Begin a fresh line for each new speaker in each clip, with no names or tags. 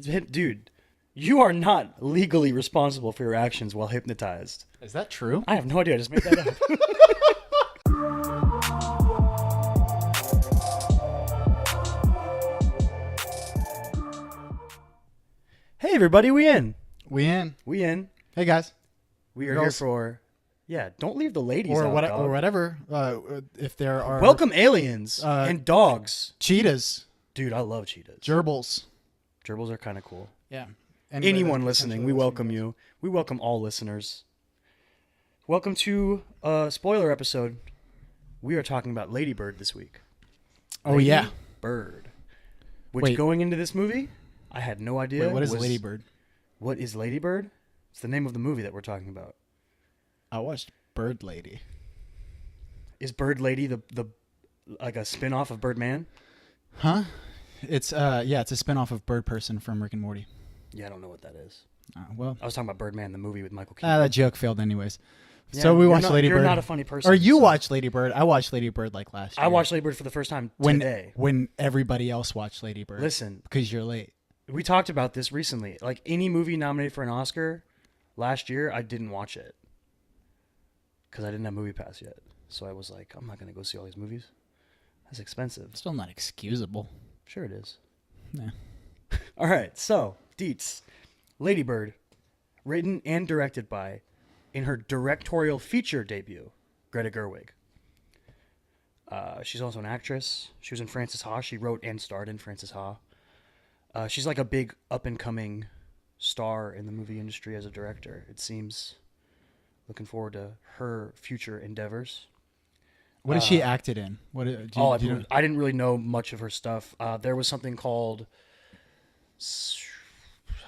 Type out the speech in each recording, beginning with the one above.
Dude, you are not legally responsible for your actions while hypnotized.
Is that true?
I have no idea. I just made that up. Hey, everybody, we in.
We in.
We in.
Hey guys.
We are
Girls.
here for... Yeah, don't leave the ladies
Or
out,
what?
dog.
Or whatever. If there are
Welcome aliens and dogs.
cheetahs,
Dude, I love cheetahs.
gerbils.
Gerbils are kind of cool.
Yeah.
Anyone listening, we welcome you. We welcome all listeners. Welcome to a spoiler episode. We are talking about Lady Bird this week.
Oh yeah.
Bird. Which
Wait.
going into this movie, I had no idea.
Wait, what is Lady Bird?
What is Lady Bird? It's the name of the movie that we're talking about.
I watched Bird Lady.
Is Bird Lady the like a spin-off of Birdman?
Huh? It's it's a spinoff of Bird Person from Rick and Morty.
Yeah, I don't know what that is.
Well,
I was talking about Birdman, the movie with Michael Keaton.
that joke failed anyways.
Yeah,
So we
you're
watched
not-
Lady
you're
Bird.
not a funny person.
Or you
so-
watched Lady Bird. I watched Lady Bird like last year.
I watched Lady Bird for the first time today.
When everybody else watched Lady Bird.
Listen,
Because you're late.
we talked about this recently. Like any movie nominated for an Oscar last year, I didn't watch it because I didn't have Movie Pass yet. So I was like, I'm not going to go see all these movies. That's expensive.
Still not excusable.
Sure it is.
Yeah.
All right, so Deets, Lady Bird, written and directed by, in her directorial feature debut, Greta Gerwig. She's also an actress. She was in Frances Ha. She wrote and starred in Frances Ha. She's like a big up-and-coming star in the movie industry as a director, it seems. Looking forward to her future endeavors.
What has she acted in? What?
I didn't really know much of her stuff. There was something called...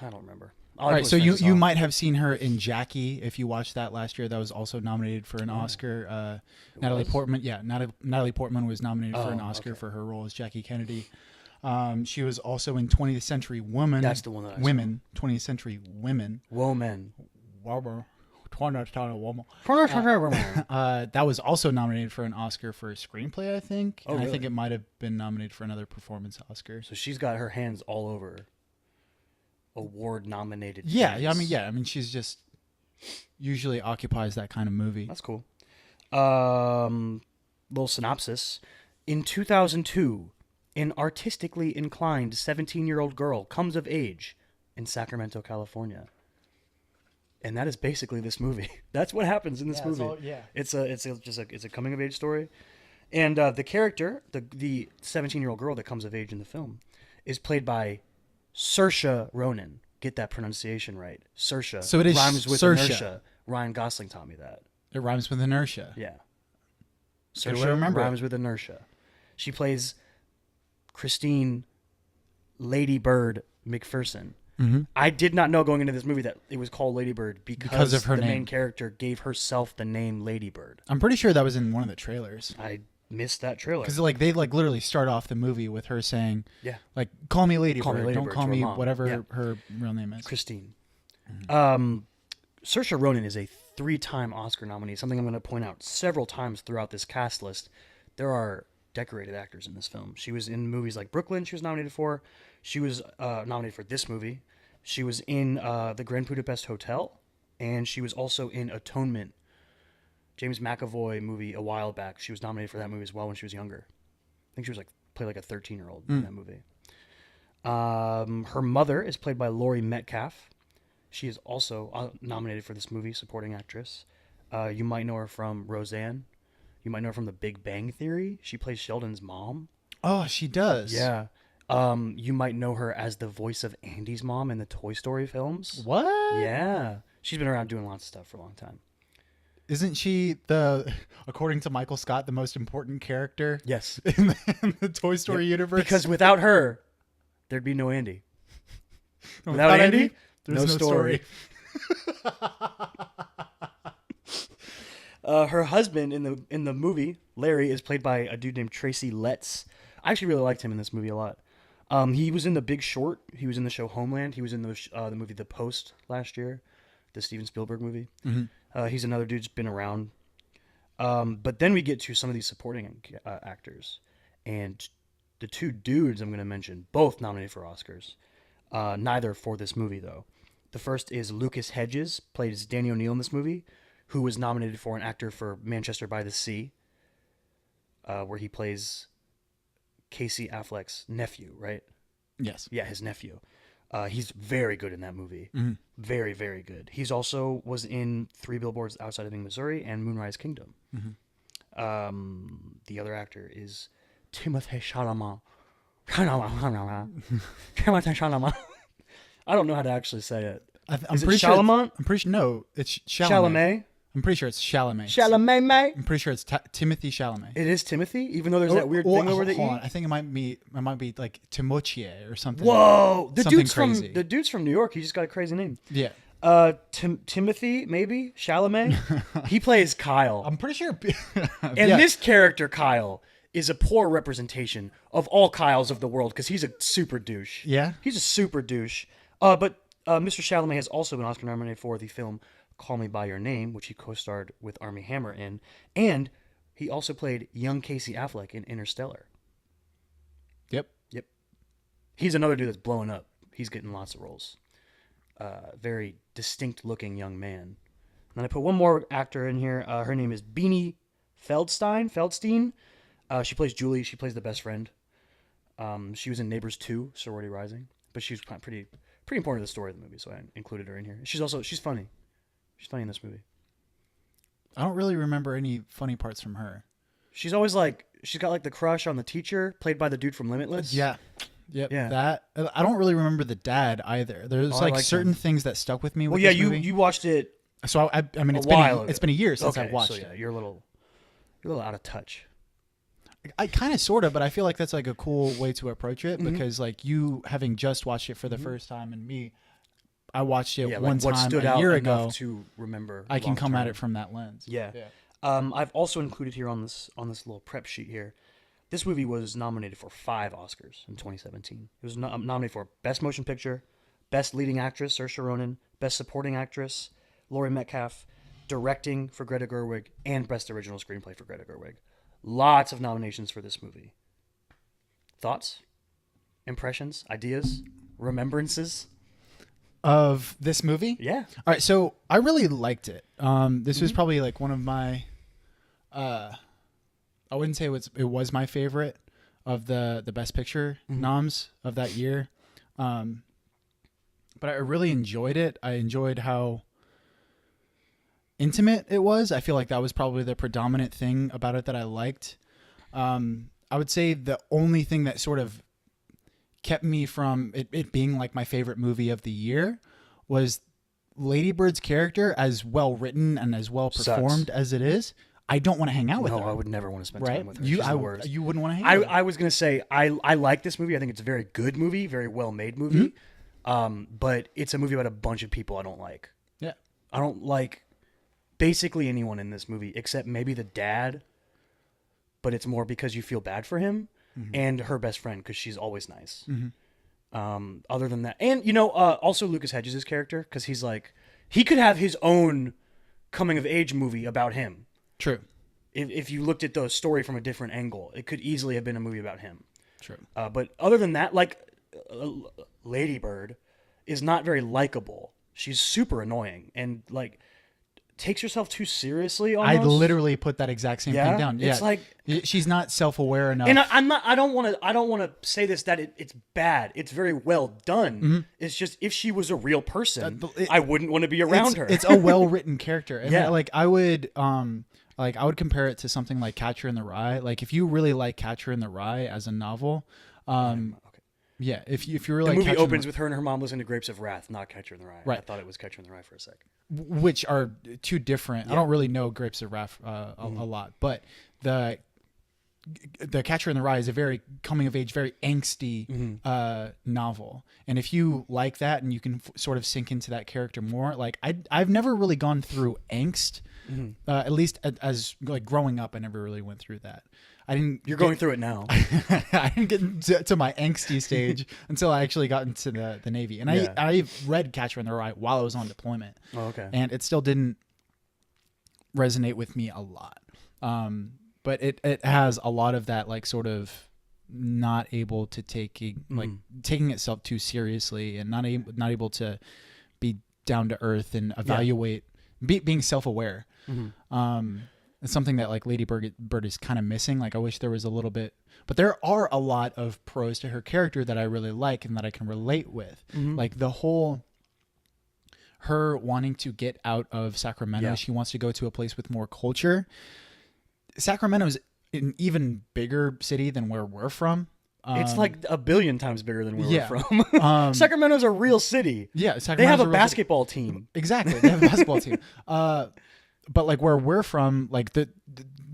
I don't remember.
All right, so you might have seen her in Jackie if you watched that last year. That was also nominated for an Oscar. Natalie Portman, Natalie Portman was nominated for an Oscar for her role as Jackie Kennedy. She was also in 20th Century Woman.
That's the one that I
Women, 20th Century Women.
Woman.
That was also nominated for an Oscar for screenplay, I think.
Oh,
and
really?
I think it might have been nominated for another performance Oscar.
So she's got her hands all over award-nominated.
Yeah,
things.
I mean, she's just usually occupies that kind of movie.
That's cool. Little synopsis. In 2002, an artistically inclined 17-year-old girl comes of age in Sacramento, California. And that is basically this movie. That's what happens in this movie. It's a coming of age story. And the character, the 17-year-old girl that comes of age in the film, is played by Saoirse Ronan. Get that pronunciation right. Saoirse.
So it is
rhymes with
Saoirse.
inertia. Ryan Gosling taught me that.
It rhymes with inertia.
Yeah.
I would remember
rhymes with inertia. She plays Christine Lady Bird McPherson.
Mm-hmm.
I did not know going into this movie that it was called Lady Bird because
of her
the
name.
main character gave herself the name Lady Bird.
I'm pretty sure that was in one of the trailers.
I missed that trailer.
Because they literally start off the movie with her saying,
Yeah.
like, call me Lady
Call me
Bird.
Lady
Don't
Bird
call
to her
me
mom."
whatever
Yeah.
her real name is.
Christine. Saoirse Ronan is a 3-time Oscar nominee, something I'm going to point out several times throughout this cast list. There are decorated actors in this film. She was in movies like Brooklyn she was nominated for. She was nominated for this movie. She was in The Grand Budapest Hotel, and she was also in Atonement, James McAvoy movie a while back. She was nominated for that movie as well when she was younger. I think she was played like a 13-year-old in that movie. Her mother is played by Laurie Metcalf. She is also nominated for this movie, supporting actress. You might know her from Roseanne. You might know her from The Big Bang Theory. She plays Sheldon's mom.
Oh, she does.
Yeah. You might know her as the voice of Andy's mom in the Toy Story films.
What?
Yeah. She's been around doing lots of stuff for a long time.
Isn't she according to Michael Scott, the most important character
Yes.
in the Toy Story universe?
Because without her, there'd be no Andy. Without Andy,
there's
no story. Her husband in the movie, Larry, is played by a dude named Tracy Letts. I actually really liked him in this movie a lot. He was in The Big Short. He was in the show Homeland. He was in the movie The Post last year, the Steven Spielberg movie. Mm-hmm. He's another dude who's been around. But then we get to some of these supporting actors. And the two dudes I'm going to mention, both nominated for Oscars. Neither for this movie, though. The first is Lucas Hedges, played as Danny O'Neill in this movie, who was nominated for an actor for Manchester by the Sea, where he plays Casey Affleck's nephew, right?
Yes.
Yeah, his nephew. He's very good in that movie.
Mm-hmm.
Very, very good. He's also was in Three Billboards Outside of Missouri and Moonrise Kingdom.
Mm-hmm.
The other actor is Timothée Chalamet. Timothée Chalamet. I don't know how to actually say it.
I'm
Is it
pretty sure.
Chalamet?
I'm pretty sure. No, it's Chalamet.
Chalamet?
I'm pretty sure it's Chalamet.
Chalamet, mate?
I'm pretty sure it's Timothy Chalamet.
It is Timothy, even though there's that weird thing over the E?
Hold on. I think it might be like Timothée or something.
Whoa! The
Something
dude's
crazy.
the dude's from New York. He just got a crazy name.
Yeah.
Timothy, maybe? Chalamet? He plays Kyle.
I'm pretty sure.
And
yeah.
this character, Kyle, is a poor representation of all Kyles of the world because he's a super douche.
Yeah?
He's a super douche. But Mr. Chalamet has also been Oscar nominated for the film Call Me By Your Name, which he co-starred with Armie Hammer in. And he also played young Casey Affleck in Interstellar.
Yep.
Yep. He's another dude that's blowing up. He's getting lots of roles. Very distinct-looking young man. And then I put one more actor in here. Her name is Beanie Feldstein. She plays Julie. She plays the best friend. She was in Neighbors 2, Sorority Rising. But she's pretty important to the story of the movie, so I included her in here. She's funny. She's funny in this movie.
I don't really remember any funny parts from her.
She's always she's got the crush on the teacher, played by the dude from Limitless.
Yeah. Yep.
Yeah.
That I don't really remember the dad either. There's
I like
certain
him.
things that stuck with me.
Well,
With
yeah,
this movie.
you watched it.
So I mean, it's been a year since
Okay,
I've watched
so yeah,
it.
you're a little out of touch.
I kind of sort of, but I feel like that's a cool way to approach it
Mm-hmm.
because you having just watched it for the first time and me, I watched it
Yeah,
one
what
time
stood
a
out
year
enough
ago.
to remember.
I can come at
long-term.
it from that lens.
Yeah. I've also included here on this little prep sheet here. This movie was nominated for 5 Oscars in 2017. It was nominated for Best Motion Picture, Best Leading Actress, Saoirse Ronan, Best Supporting Actress, Laurie Metcalf, Directing for Greta Gerwig, and Best Original Screenplay for Greta Gerwig. Lots of nominations for this movie. Thoughts? Impressions? Ideas? Remembrances?
Of this movie?
Yeah.
All right, so I really liked it. This was probably one of my, I wouldn't say it was my favorite of the Best Picture noms of that year, but I really enjoyed it. I enjoyed how intimate it was. I feel like that was probably the predominant thing about it that I liked. I would say the only thing that sort of kept me from it being my favorite movie of the year was Lady Bird's character, as well written and as well performed as it is. I don't want to hang out with her.
No, I would never want to spend
Right?
time with her. She's the worst.
You wouldn't want to hang out with her.
I was going to say, I like this movie. I think it's a very good movie, very well-made movie. But it's a movie about a bunch of people I don't like.
Yeah.
I don't like basically anyone in this movie except maybe the dad, but it's more because you feel bad for him, and her best friend because she's always nice. Other than that, and also Lucas Hedges' character, because he's he could have his own coming of age movie about him.
True.
If you looked at the story from a different angle, it could easily have been a movie about him.
True.
But other than that, Lady Bird is not very likable. She's super annoying and takes herself too seriously. Almost.
I literally put that exact same thing down.
It's
Yeah. She's not self-aware enough.
and I'm not. I don't want to say this that it's bad. It's very well done. It's just if she was a real person, I wouldn't want to be around her.
It's a well-written character. And
Yeah.
I would I would compare it to something like Catcher in the Rye. If you really like Catcher in the Rye as a novel,
okay.
yeah, if you really
The
like
movie
Catcher
opens with her and her mom listening to Grapes of Wrath, not Catcher in the Rye.
Right.
I thought it was Catcher in the Rye for a sec.
which are two different. I don't really know Grapes of Wrath a lot, but the Catcher in the Rye is a very coming of age, very angsty novel. And if you like that and you can sort of sink into that character more, I've never really gone through angst. At least as growing up, I never really went through that. I didn't.
You're going through it now.
I didn't get to my angsty stage until I actually got into the Navy, and I read Catcher in the Rye while I was on deployment.
Oh, okay.
And it still didn't resonate with me a lot. But it has a lot of that sort of not able to taking itself too seriously, and not able to be down to earth and evaluate, being self-aware. It's something that like Lady Bird is kind of missing. Like I wish there was a little bit, but there are a lot of pros to her character that I really like and that I can relate with. Like the whole her wanting to get out of Sacramento. She wants to go to a place with more culture. Sacramento is an even bigger city than where we're from.
It's like a billion times bigger than where we're from. Sacramento's a real city.
Yeah,
they have a basketball team.
Exactly, they have a basketball team. But like where we're from, like there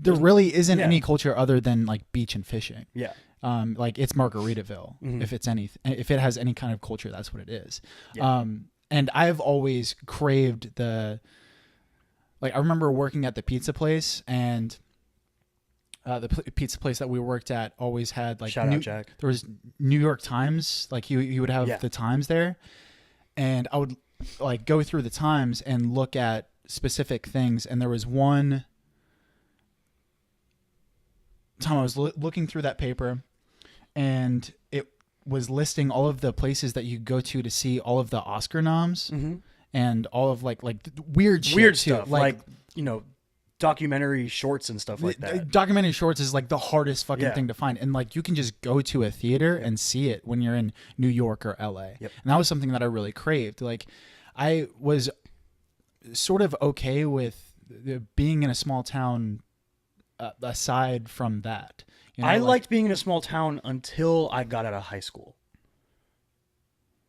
really isn't any culture other than like beach and fishing.
Yeah.
Like it's Margaritaville. If it has any kind of culture, that's what it is. Yeah. And I've always craved I remember working at the pizza place, and the pizza place that we worked at always had like
shout out Jack.
There was New York Times, like he would have the Times there, and I would like go through the Times and look at specific things. And there was one time I was looking through that paper, and it was listing all of the places that you go to see all of the Oscar noms and all of like weird
stuff, like documentary shorts and stuff like that.
Documentary shorts is like the hardest fucking thing to find, and like you can just go to a theater and see it when you're in New York or LA. And that was something that I really craved. Like I was sort of okay with being in a small town aside from that.
I liked being in a small town until I got out of high school.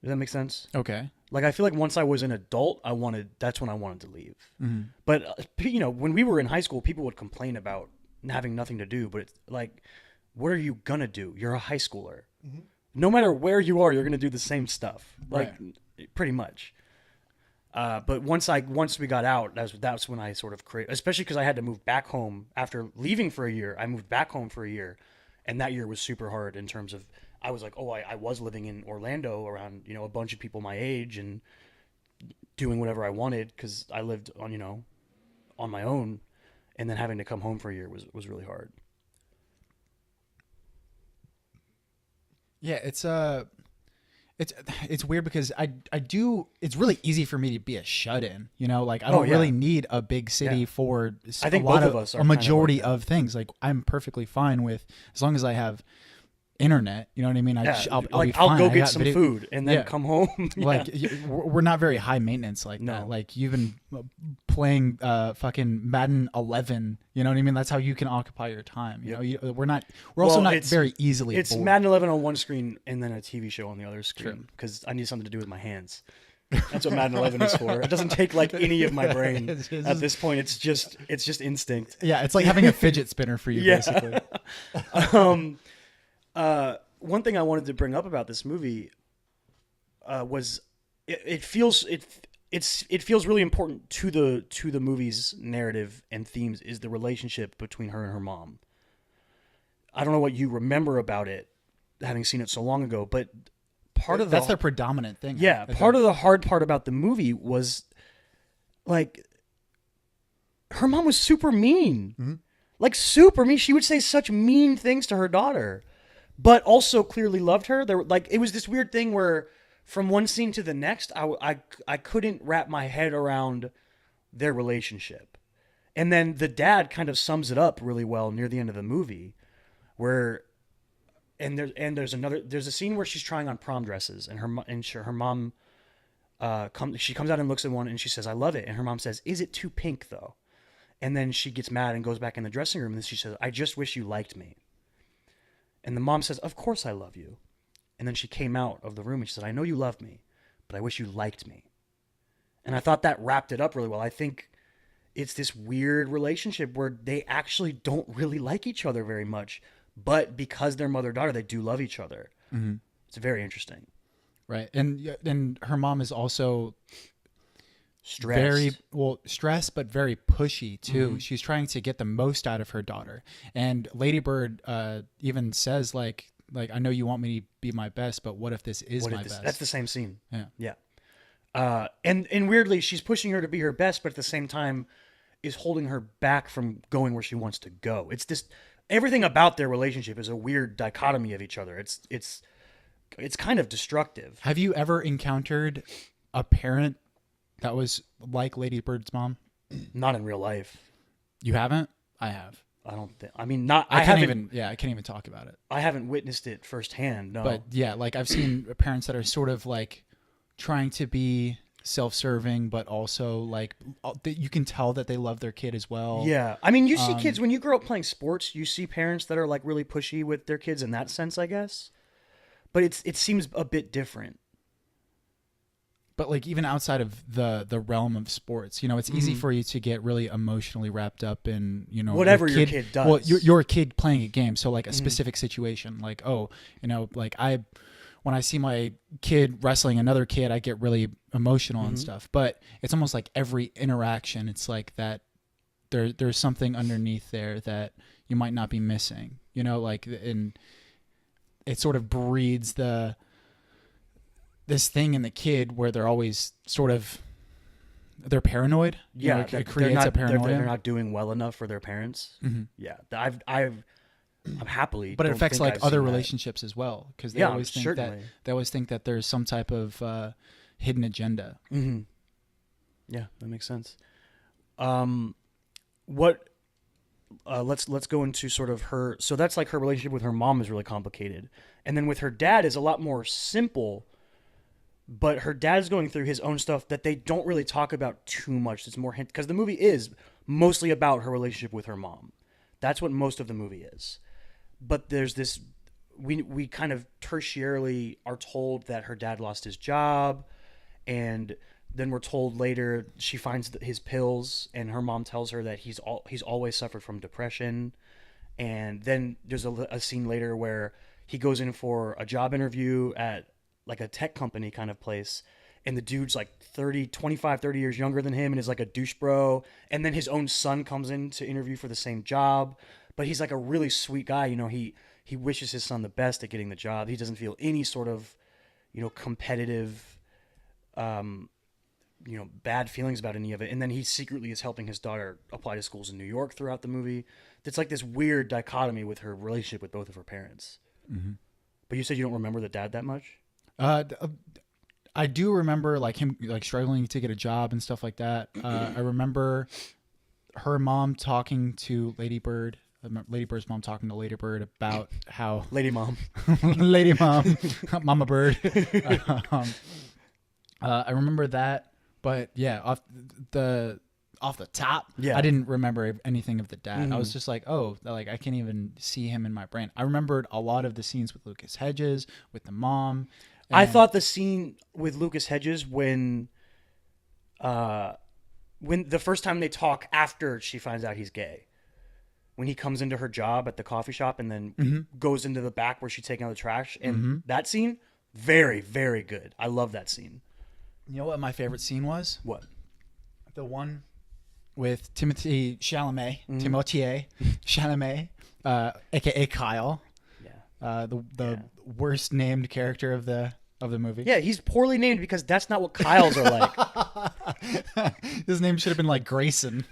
Does that make sense?
Okay.
Like I feel like once I was an adult, that's when I wanted to leave. But when we were in high school, people would complain about having nothing to do. But it's like, what are you gonna do? You're a high schooler. No matter where you are, you're gonna do the same stuff. Like pretty much. But once we got out, that's when I sort of craved, especially because I had to move back home after leaving for a year. I moved back home for a year, and that year was super hard in terms of I was like, I was living in Orlando around a bunch of people my age and doing whatever I wanted because I lived on my own, and then having to come home for a year was really hard.
Yeah, it's weird because it's really easy for me to be a shut-in, like I don't really need a big city for
I think both of us are
a majority of things. Like I'm perfectly fine with as long as I have internet, you know what I mean? I'll be fine.
I'll go get some food and then come home.
Like we're not very high maintenance like that. Like you've been playing fucking Madden 11, you know what I mean? That's how you can occupy your time. We're also not very easily
It's
bored.
Madden 11 on one screen and then a TV show on the other screen because I need something to do with my hands. That's what Madden 11 is for. It doesn't take like any of my brain at this point. It's just instinct.
Yeah, it's like having a fidget spinner for you basically.
One thing I wanted to bring up about this movie was it feels really important to the movie's narrative and themes is the relationship between her and her mom. I don't know what you remember about it, having seen it so long ago, but
that's their predominant thing.
Yeah, part of the hard part about the movie was like her mom was super mean, like super mean. She would say such mean things to her daughter. But also clearly loved her. It was this weird thing where from one scene to the next, I couldn't wrap my head around their relationship. And then the dad kind of sums it up really well near the end of the movie, where there's a scene where she's trying on prom dresses, and her mom comes out and looks at one and she says, "I love it," and her mom says, "Is it too pink though?" And then she gets mad and goes back in the dressing room and she says, "I just wish you liked me." And the mom says, "Of course I love you." And then she came out of the room and she said, "I know you love me, but I wish you liked me." And I thought that wrapped it up really well. I think it's this weird relationship where they actually don't really like each other very much, but because they're mother-daughter, they do love each other. It's very interesting.
Right. And her mom is also
stressed.
Stressed, but very pushy too. She's trying to get the most out of her daughter. And Lady Bird even says like I know you want me to be my best, but what if this is my best?
That's the same scene. Yeah. And weirdly, she's pushing her to be her best, but at the same time is holding her back from going where she wants to go. It's this everything about their relationship is a weird dichotomy of each other. It's kind of destructive.
Have you ever encountered a parent that was like Lady Bird's mom?
Not in real life.
You haven't? I have.
I don't think. I mean, not.
I can't even. Yeah, I can't even talk about it.
I haven't witnessed it firsthand. No.
But yeah, like I've seen parents that are sort of like trying to be self-serving, but also like you can tell that they love their kid as well.
Yeah, I mean, you see kids when you grow up playing sports. You see parents that are like really pushy with their kids in that sense, I guess. But it seems a bit different.
But like even outside of the realm of sports, it's easy for you to get really emotionally wrapped up in
whatever your kid does.
Well, you're a kid playing a game, so like a specific situation, like like when I see my kid wrestling another kid, I get really emotional and stuff. But it's almost like every interaction, it's like that there's something underneath there that you might not be missing, and it sort of breeds this thing in the kid where they're always they're paranoid.
Yeah,
it creates a paranoia.
They're not doing well enough for their parents. Mm-hmm. Yeah, I'm happily.
But it affects like other relationships as well, because they always think that there's some type of hidden agenda.
Mm-hmm. Yeah, that makes sense. Let's go into sort of her. So that's like her relationship with her mom is really complicated, and then with her dad is a lot more simple. But her dad's going through his own stuff that they don't really talk about too much. It's more hint because the movie is mostly about her relationship with her mom. That's what most of the movie is. But there's this, we kind of tertiarily are told that her dad lost his job, and then we're told later she finds his pills, and her mom tells her that he's always suffered from depression. And then there's a scene later where he goes in for a job interview at like a tech company kind of place, and the dude's like 25, 30 years younger than him and is like a douche bro. And then his own son comes in to interview for the same job, but he's like a really sweet guy. He wishes his son the best at getting the job. He doesn't feel any sort of, competitive, bad feelings about any of it. And then he secretly is helping his daughter apply to schools in New York throughout the movie. It's like this weird dichotomy with her relationship with both of her parents. Mm-hmm. But you said you don't remember the dad that much?
I do remember like him like struggling to get a job and stuff like that. I remember her mom talking to Lady Bird. Lady Bird's mom talking to Lady Bird about how
Lady Mom,
Lady Mom, Mama Bird. I remember that, but yeah, off the top, I didn't remember anything of the dad. Mm-hmm. I was just like, oh, like I can't even see him in my brain. I remembered a lot of the scenes with Lucas Hedges, with the mom.
I thought the scene with Lucas Hedges when the first time they talk after she finds out he's gay, when he comes into her job at the coffee shop and then goes into the back where she's taking out the trash, and that scene, very, very good. I love that scene.
You know what my favorite scene was?
What?
The one with Timothée Chalamet, aka Kyle. Yeah. The worst named character of the movie.
Yeah, he's poorly named because that's not what Kyles are like.
His name should have been like Grayson.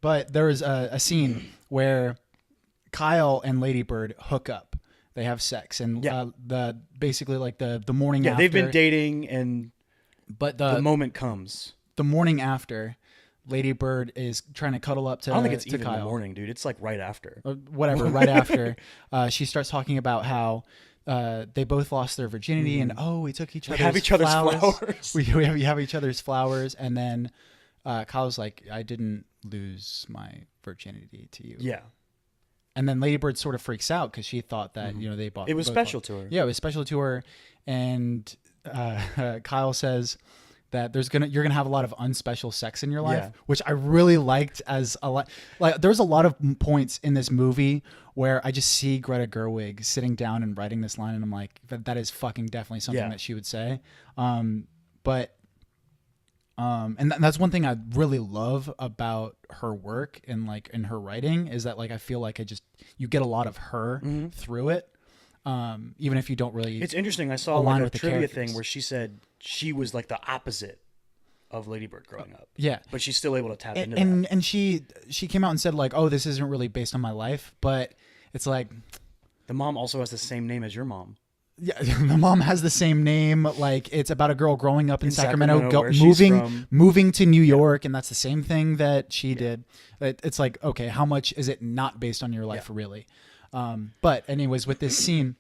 But there was a scene where Kyle and Lady Bird hook up. They have sex, and basically like the morning after.
They've been dating, but the moment comes.
The morning after, Lady Bird is trying to cuddle up to Kyle.
I don't think it's even in the morning, dude. It's like right after.
Whatever, right after. She starts talking about how they both lost their virginity, and we took each other's flowers. We have each other's flowers, and then Kyle's like, I didn't lose my virginity to you.
Yeah.
And then Lady Bird sort of freaks out because she thought that they bought.
It was special to her.
Yeah, it was special to her, and Kyle says that you're gonna have a lot of unspecial sex in your life, which I really liked as a lot. Like there's a lot of points in this movie where I just see Greta Gerwig sitting down and writing this line, and I'm like, that is fucking definitely something that she would say. And that's one thing I really love about her work and like in her writing is that like I feel like you get a lot of her through it, even if you don't really.
It's interesting. I saw like a trivia thing where she said she was like the opposite of Lady Bird growing up.
Yeah.
But she's still able to tap into that.
And she came out and said like, oh, this isn't really based on my life, but it's like
The mom also has the same name as your mom.
yeah, the mom has the same name. Like it's about a girl growing up in Sacramento,
where she's from.
moving to New York, and that's the same thing that she did. It's like, okay, how much is it not based on your life really? But anyways, with this scene,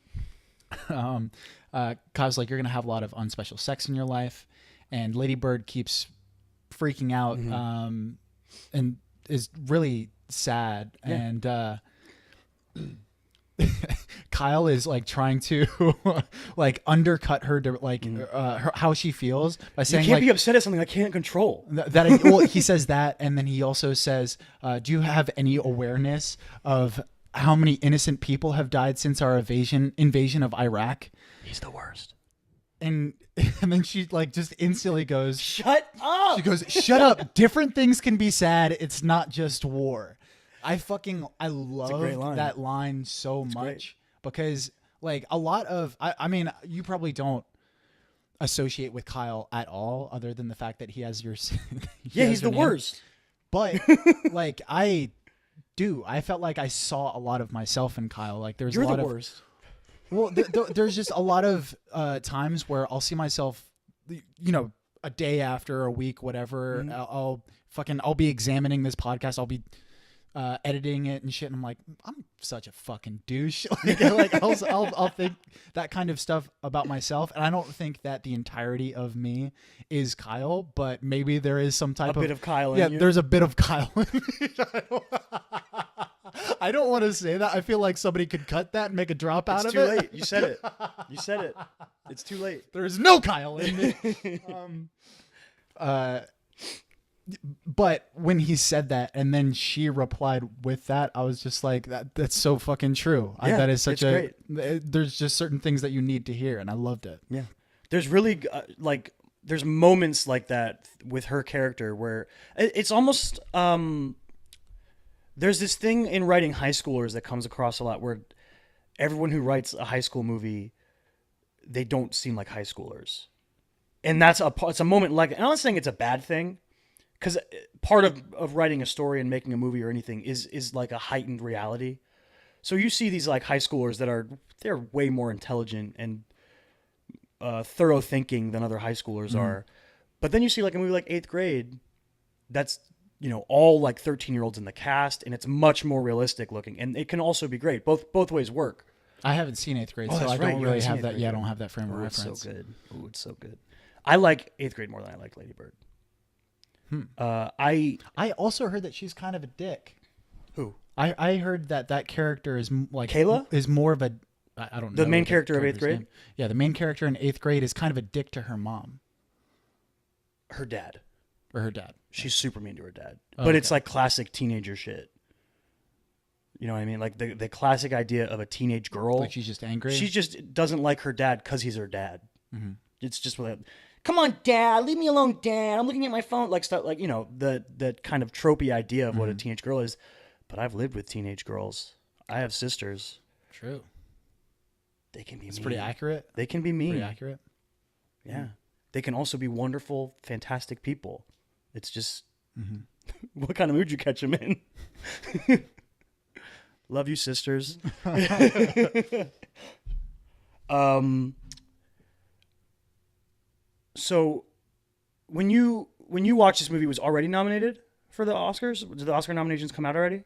Kyle's like, you're gonna have a lot of unspecial sex in your life, and Lady Bird keeps freaking out and is really sad, and Kyle is like trying to like undercut her to like how she feels by saying
you can't
like
be upset at something I can't control.
well, he says that, and then he also says, do you have any awareness of how many innocent people have died since our invasion of Iraq?
He's the worst.
And then she like just instantly goes,
shut up.
She goes, shut up. Different things can be sad. It's not just war. I love that line so much because like a lot of, I mean, you probably don't associate with Kyle at all other than the fact that he has your,
he's the worst.
But like I felt like I saw a lot of myself in Kyle. Like there's
You're
a lot
the
of
worst.
Well, there's just a lot of times where I'll see myself, you know, a day after, a week, whatever. I'll be examining this podcast. I'll be editing it and shit. And I'm like, I'm such a fucking douche. I'll think that kind of stuff about myself. And I don't think that the entirety of me is Kyle, but maybe there is some type of
bit of Kyle in you.
there's a bit of Kyle in me. I don't want to say that. I feel like somebody could cut that and make a drop out of it.
It's too late. You said it. You said it. It's too late.
There is no Kyle in me. But when he said that and then she replied with that, I was just like, that's so fucking true. That is such a great. There's just certain things that you need to hear, and I loved it.
Yeah. There's really there's moments like that with her character where it's almost there's this thing in writing high schoolers that comes across a lot where everyone who writes a high school movie, they don't seem like high schoolers. And it's a moment like, and I'm not saying it's a bad thing, because part of writing a story and making a movie or anything is like a heightened reality. So you see these like high schoolers they're way more intelligent and thorough thinking than other high schoolers are. But then you see like a movie like 8th Grade that's, you know, all like 13-year-olds in the cast, and it's much more realistic looking, and it can also be great. Both ways work.
I haven't seen 8th Grade, so I don't really have that. Yeah, I don't have that frame of reference.
It's so good. Ooh, it's so good. I like 8th Grade more than I like Lady Bird.
I also heard that she's kind of a dick.
Who?
I heard that character is like
Kayla
is more of a I don't know.
The main character of 8th Grade?
Yeah, the main character in 8th Grade is kind of a dick to her mom.
Her dad.
Or her dad.
She's super mean to her dad. But it's like classic teenager shit. You know what I mean? Like the classic idea of a teenage girl.
Like she's just angry?
She just doesn't like her dad because he's her dad. Mm-hmm. It's just come on, Dad, leave me alone, Dad. I'm looking at my phone. Like stuff like, you know, the kind of tropey idea of what a teenage girl is. But I've lived with teenage girls. I have sisters.
True.
They can be mean.
It's pretty accurate.
They can be mean.
Pretty accurate.
Yeah. They can also be wonderful, fantastic people. It's just what kind of mood you catch them in. Love you, sisters. So when you watch this movie, it was already nominated for the Oscars? Did the Oscar nominations come out already?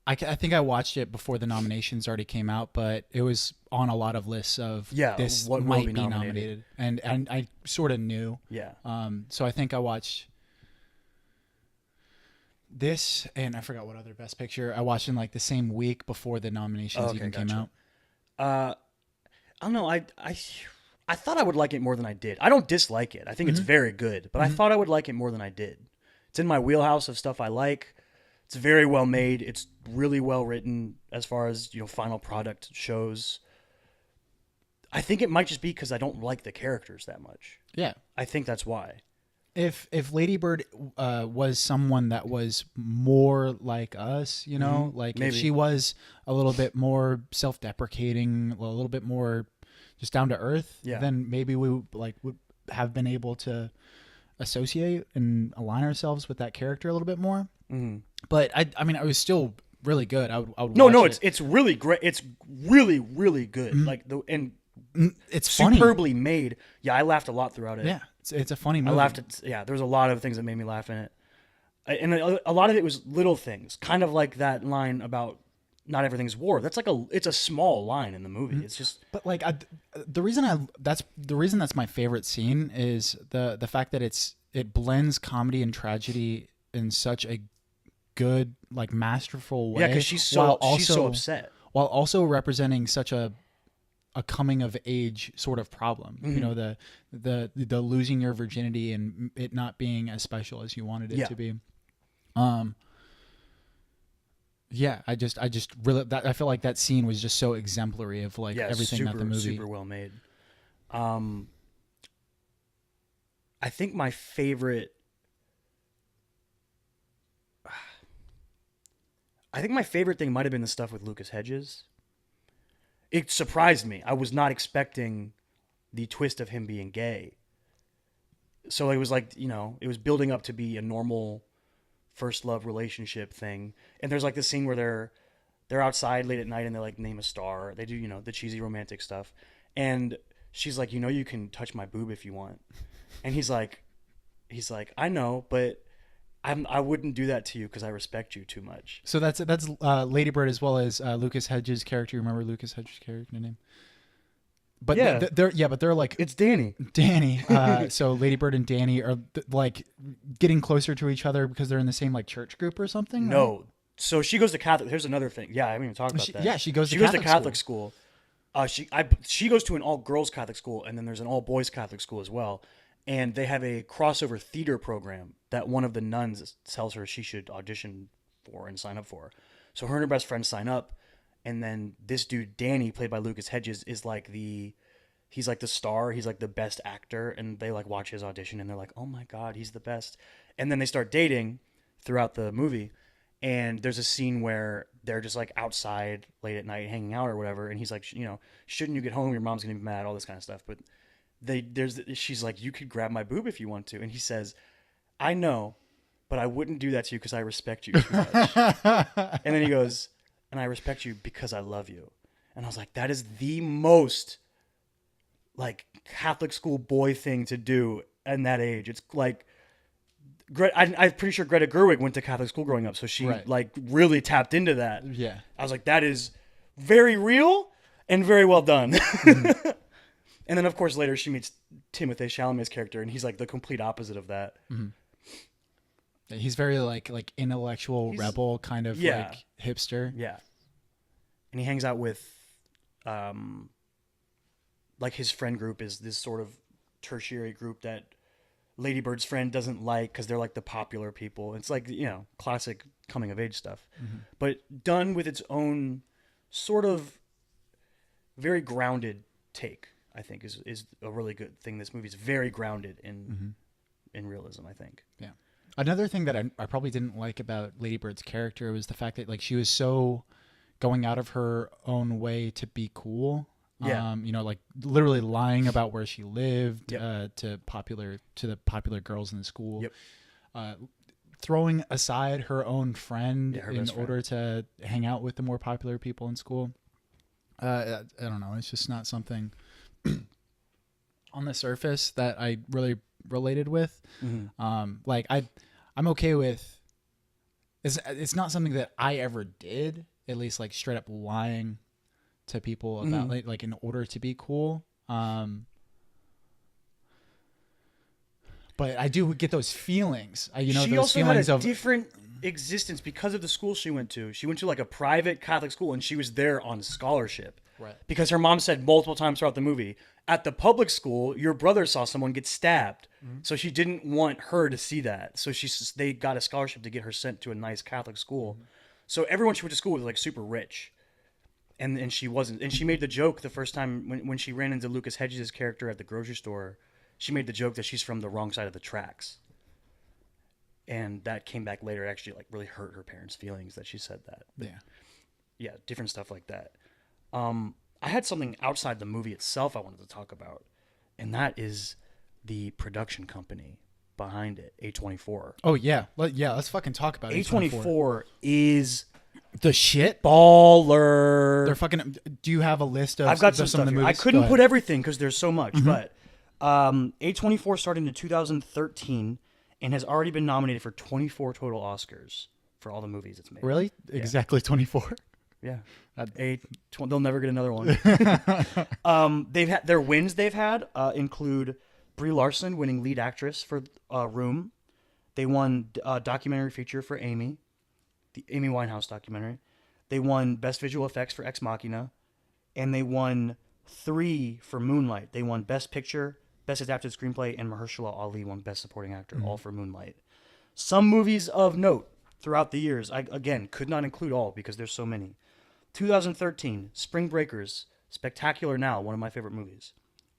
I think I watched it before the nominations already came out, but it was on a lot of lists of this
what
might
be
be nominated. And I sort of knew.
Yeah.
So I think I watched this, and I forgot what other Best Picture. I watched in like the same week before the nominations even came out.
I don't know. I thought I would like it more than I did. I don't dislike it. I think it's very good, but I thought I would like it more than I did. It's in my wheelhouse of stuff I like. It's very well made. It's really well written as far as, you know, final product shows. I think it might just be because I don't like the characters that much.
Yeah.
I think that's why.
If Lady Bird was someone that was more like us, you know, like
Maybe.
if she was a little bit more self-deprecating, a little bit more just down to earth, then maybe we would have been able to associate and align ourselves with that character a little bit more.
Mm-hmm.
But I mean, it was still really good. I would
No,
watch
no,
it.
it's really great. It's really, really good. Like
It's funny.
superbly made. Yeah, I laughed a lot throughout it.
Yeah, it's a funny movie.
I laughed at, yeah, there's a lot of things that made me laugh in it. And a lot of it was little things, kind of like that line about not everything's war. That's like it's a small line in the movie. It's just,
But like the reason that's my favorite scene is the fact that it blends comedy and tragedy in such a good, like, masterful way.
yeah, because she's so upset.
while also representing such a coming of age sort of problem. You know, the losing your virginity and it not being as special as you wanted it to be. Yeah, I just really I feel like that scene was just so exemplary of like everything about the movie.
Super well made. I think my favorite. I think my favorite thing might have been the stuff with Lucas Hedges. It surprised me. I was not expecting the twist of him being gay. So it was like, it was building up to be a normal first love relationship thing. And there's like this scene where they're outside late at night and they like name a star. They do, the cheesy romantic stuff. And she's like, you can touch my boob if you want. And he's like, I know, but I wouldn't do that to you because I respect you too much.
So that's Lady Bird as well as Lucas Hedges' character. You remember Lucas Hedges' character name? But
yeah,
they're like,
it's Danny.
So Lady Bird and Danny are like getting closer to each other because they're in the same like church group or something.
No,
right?
So she goes to Catholic. Here's another thing. Yeah, I haven't even talked about that.
Yeah, she goes to
Catholic school. She goes to an all girls Catholic school, and then there's an all boys Catholic school as well. And they have a crossover theater program that one of the nuns tells her she should audition for and sign up for. So her and her best friend sign up, and then this dude Danny, played by Lucas Hedges, is like he's like the star. He's like the best actor, and they like watch his audition, and they're like, "Oh my god, he's the best!" And then they start dating throughout the movie. And there's a scene where they're just like outside late at night hanging out or whatever, and he's like, shouldn't you get home? Your mom's gonna be mad, all this kind of stuff. But she's like, you could grab my boob if you want to, and he says, I know, but I wouldn't do that to you because I respect you too much. And then he goes, and I respect you because I love you. And I was like, that is the most like Catholic school boy thing to do in that age. It's like, I'm pretty sure Greta Gerwig went to Catholic school growing up, so she like really tapped into that.
Yeah,
I was like, that is very real and very well done. Mm-hmm. And then, of course, later she meets Timothée Chalamet's character, and he's like the complete opposite of that.
Mm-hmm. He's very like intellectual rebel kind of like hipster.
Yeah, and he hangs out with, like his friend group is this sort of tertiary group that Lady Bird's friend doesn't like because they're like the popular people. It's like, classic coming of age stuff, but done with its own sort of very grounded take. I think is a really good thing. This movie is very grounded in realism, I think.
Yeah. Another thing that I probably didn't like about Lady Bird's character was the fact that like she was so going out of her own way to be cool.
Yeah.
Like literally lying about where she lived to the popular girls in the school.
Yep.
Throwing aside her own friend in order to hang out with the more popular people in school. I don't know. It's just not something on the surface that I really related with. Like I'm okay with. It's not something that I ever did. At least like straight up lying to people about like in order to be cool. But I do get those feelings.
She
those
also
feelings
had a
of
different existence because of the school she went to. She went to like a private Catholic school, and she was there on scholarship.
Right.
Because her mom said multiple times throughout the movie, at the public school, your brother saw someone get stabbed. So she didn't want her to see that. So they got a scholarship to get her sent to a nice Catholic school. So everyone she went to school with was like super rich. And she wasn't. And she made the joke the first time when she ran into Lucas Hedges' character at the grocery store. She made the joke that she's from the wrong side of the tracks. And that came back later. It actually like really hurt her parents' feelings that she said that. But yeah, different stuff like that. I had something outside the movie itself I wanted to talk about, and that is the production company behind it, A24.
Oh yeah, let's fucking talk about it.
A24 is
the shit.
Baller.
They're fucking. Do you have a list of?
I've got
some
some
of
stuff
the
here.
movies?
I couldn't put everything because there's so much, but A24 started in 2013 and has already been nominated for 24 total Oscars for all the movies it's made.
Really? Yeah. Exactly 24.
Yeah. They'll never get another one. They've had their wins. They've had include Brie Larson winning lead actress for Room. They won documentary feature for Amy, the Amy Winehouse documentary. They won Best Visual Effects for Ex Machina, and they won 3 for Moonlight. They won Best Picture, Best Adapted Screenplay, and Mahershala Ali won Best Supporting Actor, all for Moonlight. Some movies of note throughout the years, I again could not include all because there's so many. 2013, Spring Breakers, Spectacular Now, one of my favorite movies.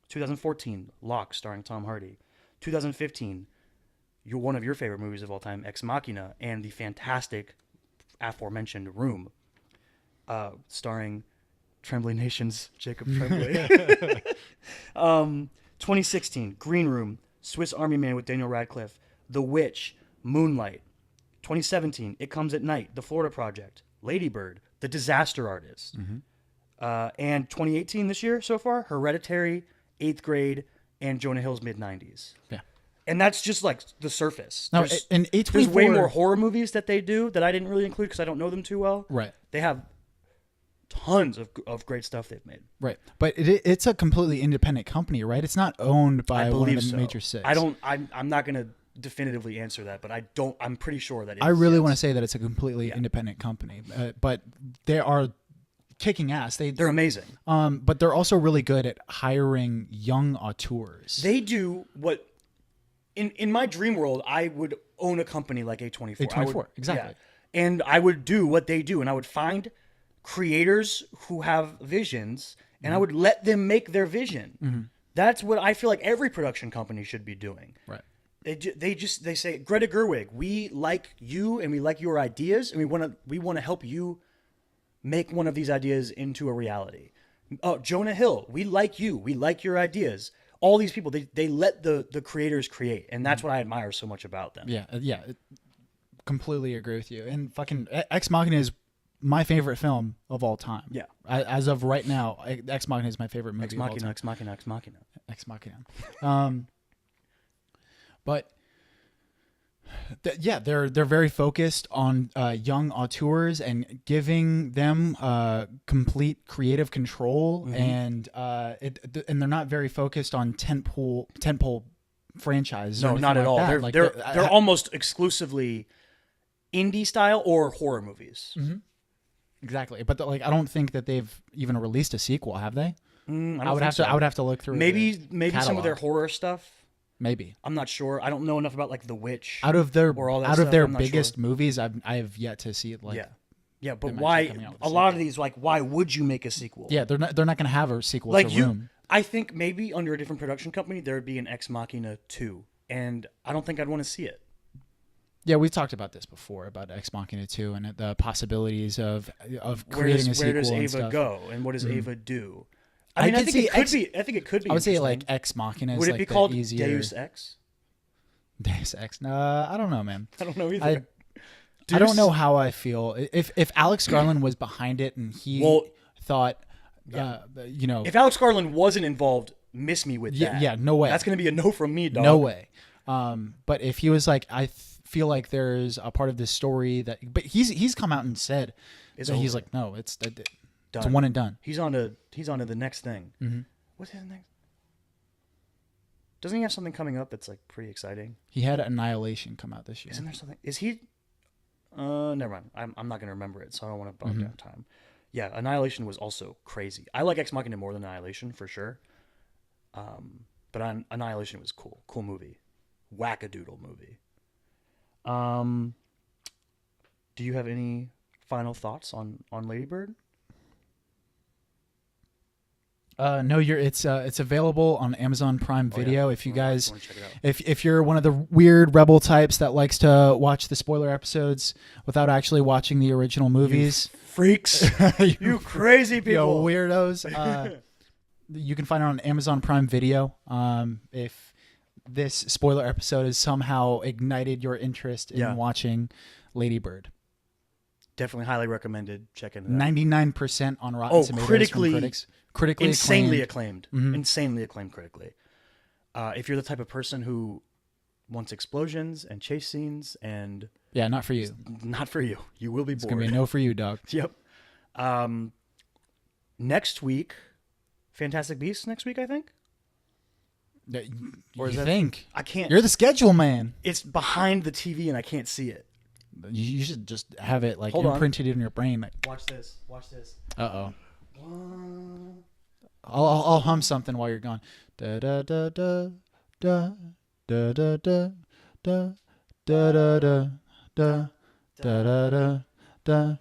2014, Locke, starring Tom Hardy. 2015, one of your favorite movies of all time, Ex Machina, and the fantastic aforementioned Room, starring Trembling Nation's Jacob Tremblay. 2016, Green Room, Swiss Army Man with Daniel Radcliffe, The Witch, Moonlight. 2017, It Comes at Night, The Florida Project, Lady Bird, The Disaster Artist. And 2018 this year so far, Hereditary, 8th Grade, and Jonah Hill's Mid-90s.
Yeah.
And that's just like the surface.
Now, and A24,
there's way more horror movies that they do that I didn't really include because I don't know them too well.
Right.
They have tons of great stuff they've made.
Right. But it's a completely independent company, right? It's not owned by one of the major six.
I'm not going to definitively answer that, but I'm pretty sure that
I really want to say that it's a completely independent company. But they are kicking ass. They're
amazing.
But they're also really good at hiring young auteurs.
They do what in my dream world I would own a company like A24.
A24, exactly.
Yeah. And I would do what they do, and I would find creators who have visions, and I would let them make their vision. That's what I feel like every production company should be doing.
Right.
They say, Greta Gerwig, we like you and we like your ideas, and we want to help you make one of these ideas into a reality. Jonah Hill, we like you, we like your ideas. All these people, they let the creators create, and that's what I admire so much about them.
Yeah, completely agree with you. And fucking Ex Machina is my favorite film of all time.
Yeah.
As of right now, Ex Machina is my favorite movie
Ex
of all
Machina,
time.
Ex Machina.
Ex Machina. But they're very focused on young auteurs and giving them complete creative control, and they're not very focused on tentpole franchises.
No, not at all. They're almost exclusively indie style or horror movies.
Exactly, but I don't think that they've even released a sequel, have they?
I would
have to look through.
Maybe
catalog.
Some of their horror stuff.
Maybe.
I'm not sure. I don't know enough about The Witch.
Out of their
I'm
biggest movies, I have yet to see it.
Yeah, but why? A lot of these, why would you make a sequel?
Yeah, they're not going to have a sequel to Room.
I think maybe under a different production company there would be an Ex Machina 2, and I don't think I'd want to see it.
Yeah, we've talked about this before about Ex Machina 2 and the possibilities of creating a sequel.
Where does Ava go, and what does Ava do? I think it could be.
I would say Ex Machina.
Would it be called
easier...
Deus Ex?
Deus Ex? No, I don't know, man.
I don't know either.
I don't know how I feel. If Alex Garland was behind it and he thought,
if Alex Garland wasn't involved, miss me with that.
Yeah, no way.
That's going to be a no from me, dog.
No way. But if he was like, I feel like there's a part of this story that, but he's come out and said that he's like, no, it's one and done.
He's on to the next thing. What's his next? Doesn't he have something coming up that's pretty exciting?
He had Annihilation come out this year.
Isn't there something? Is he? Never mind. I'm not going to remember it, so I don't want to bog down time. Yeah, Annihilation was also crazy. I like Ex Machina more than Annihilation for sure. But Annihilation was cool. Cool movie. Wackadoodle movie. Do you have any final thoughts on Lady Bird?
No, it's available on Amazon Prime Video. If you guys, if you're one of the weird rebel types that likes to watch the spoiler episodes without actually watching the original movies,
you freaks, you crazy people,
weirdos, you can find it on Amazon Prime Video. If this spoiler episode has somehow ignited your interest in watching Lady Bird.
Definitely highly recommended. Check into that.
99% on Rotten Tomatoes
critically,
from critics. Critically
insanely acclaimed.
Mm-hmm.
Insanely acclaimed critically. If you're the type of person who wants explosions and chase scenes and...
Yeah, not for you.
Not for you. You will be bored.
It's going to be a no for you, dog.
Yep. Next week, Fantastic Beasts next week, I think?
Or is that... think?
I can't...
You're the schedule man.
It's behind the TV and I can't see it.
You should just have it like imprinted in your brain. Like,
watch this. Watch this.
Uh-oh. I'll hum something while you're gone. Da da da da da da da da da da da da da da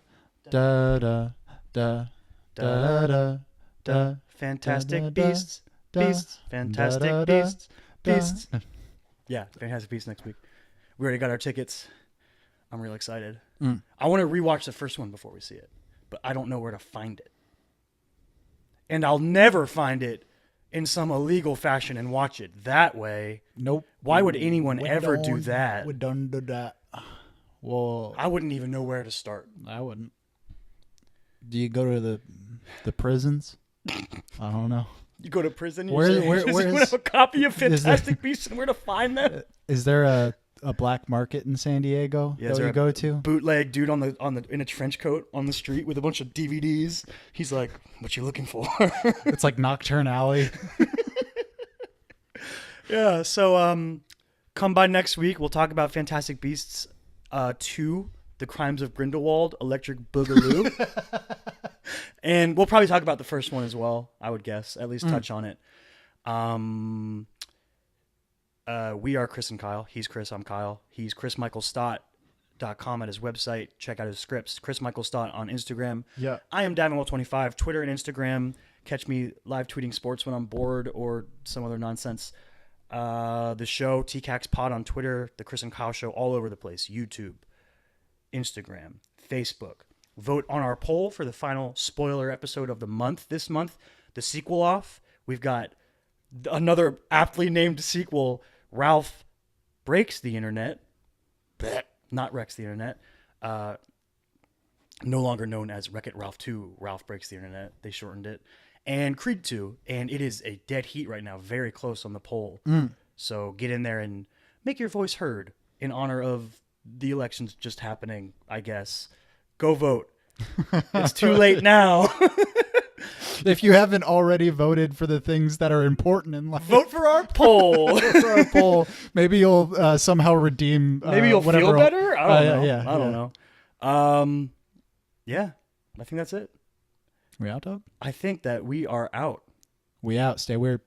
da da da da da da.
Fantastic Beasts. Beasts. Fantastic Beasts. Beasts. Yeah, Fantastic Beasts next week. We already got our tickets. I'm real excited. I want to rewatch the first one before we see it, but I don't know where to find it. And I'll never find it in some illegal fashion and watch it that way.
Nope.
Why would anyone ever do that?
We don't do that. Well,
I wouldn't even know where to start.
I wouldn't. Do you go to the prisons? I don't know.
You go to prison.
Where
you have a copy of Fantastic Beasts and where to find them?
Is there a black market in San Diego that you go to?
Bootleg dude on the in a trench coat on the street with a bunch of DVDs. He's like, "What you looking for?"
It's like Nocturne Alley.
Yeah. So come by next week. We'll talk about Fantastic Beasts 2, The Crimes of Grindelwald, Electric Boogaloo. And we'll probably talk about the first one as well, I would guess. At least touch on it. We are Chris and Kyle. He's Chris, I'm Kyle. He's chrismichaelstott.com at his website. Check out his scripts. Chris Michael Stott on Instagram.
Yeah.
I am Davenwell25, Twitter and Instagram. Catch me live tweeting sports when I'm bored or some other nonsense. The show, tcaks pod on Twitter. The Chris and Kyle Show all over the place. YouTube, Instagram, Facebook. Vote on our poll for the final spoiler episode of the month. This month, the sequel off. We've got another aptly named sequel, Ralph Breaks the Internet. Not Wrecks the Internet. No longer known as Wreck-It Ralph 2, Ralph Breaks the Internet. They shortened it. And Creed 2. And it is a dead heat right now, very close on the poll. So get in there and make your voice heard in honor of the elections just happening, I guess. Go vote. It's too late now.
If you haven't already voted for the things that are important in life,
vote for our poll.
Vote for our poll. Maybe you'll somehow redeem.
Maybe you'll feel better. I don't know.
Yeah,
I don't know. Yeah, I think that's it.
We out, dog?
I think that we are out.
We out. Stay weird.